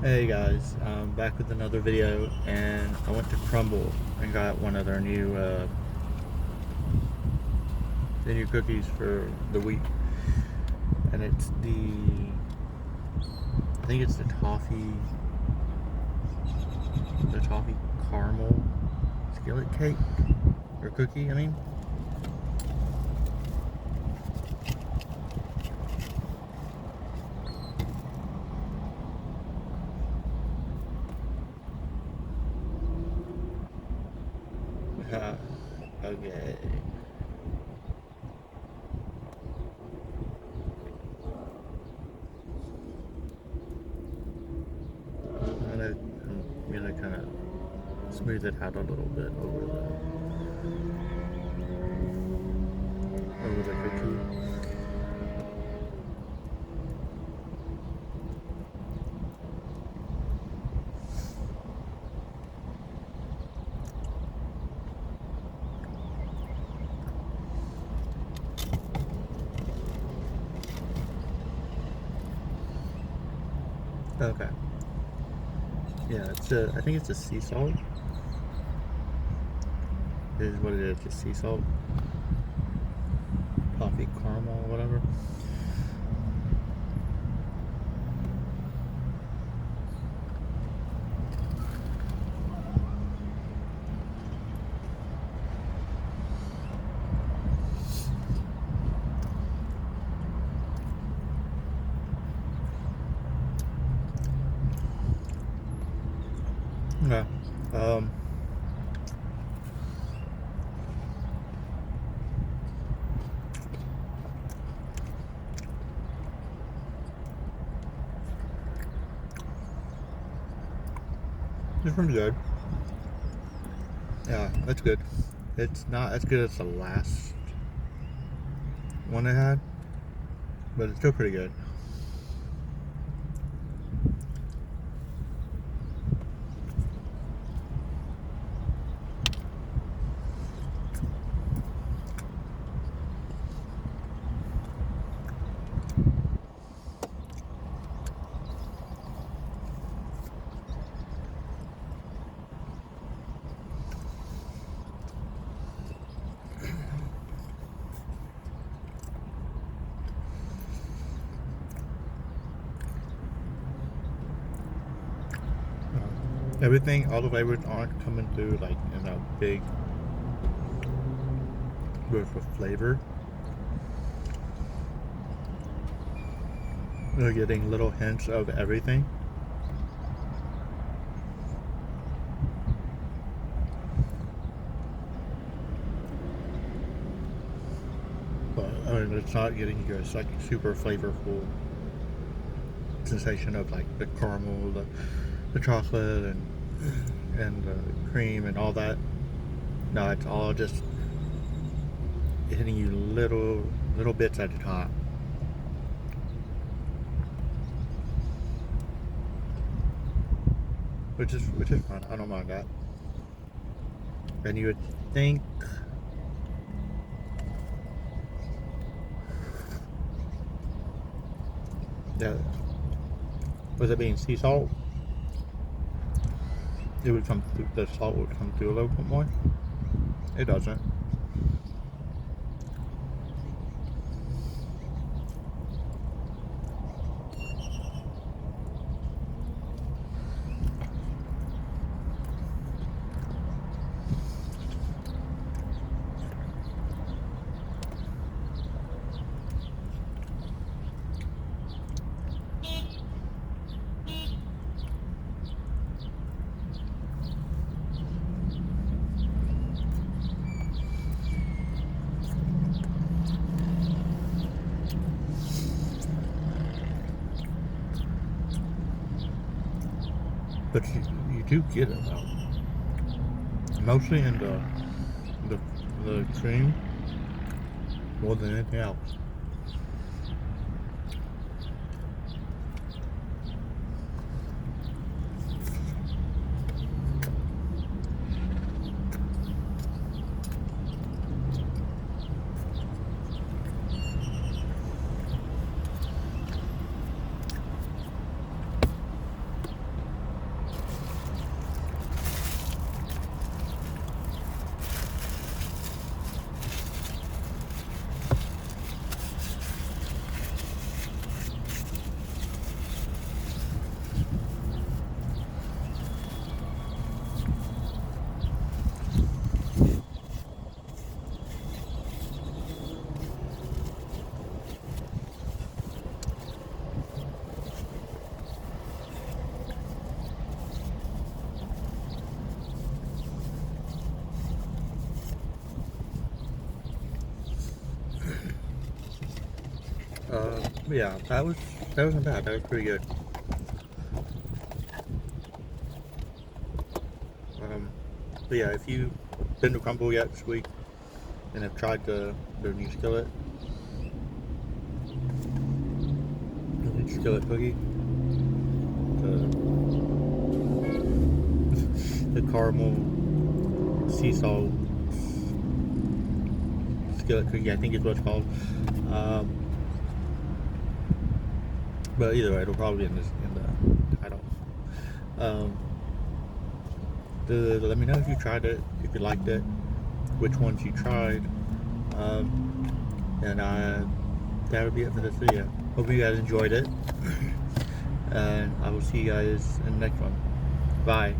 Hey guys, I'm back with another video, and I went to Crumble and got one of their new cookies for the week, and it's I think it's the toffee caramel skillet cake or cookie. I mean, okay. I'm gonna kind of smooth it out a little bit over the cookie. Okay. Yeah, I think it's a sea salt. Is what it is, just sea salt. Toffee caramel, whatever. Yeah. It's pretty good. Yeah, that's good. It's not as good as the last one I had, but it's still pretty good. Everything, all the flavors aren't coming through like in a big burst of flavor. You're getting little hints of everything. But I mean, it's not getting you like super flavorful sensation of like the caramel, the chocolate, and the cream and all that. No, it's all just hitting you little bits at a time. Which is fun. I don't mind that. And you would think that with it being sea salt, it would come through, the salt would come through a little bit more. It doesn't. But you do get it though. Mostly in the cream more than anything else. yeah, that wasn't bad. That was pretty good. Um, but yeah, if you've been to Crumble yet this week and have tried their new skillet cookie, the caramel sea salt skillet cookie, I think is what it's called. But either way, it'll probably be in the title. Let me know if you tried it, if you liked it, which ones you tried, and that would be it for this video. Hope you guys enjoyed it, and I will see you guys in the next one. Bye.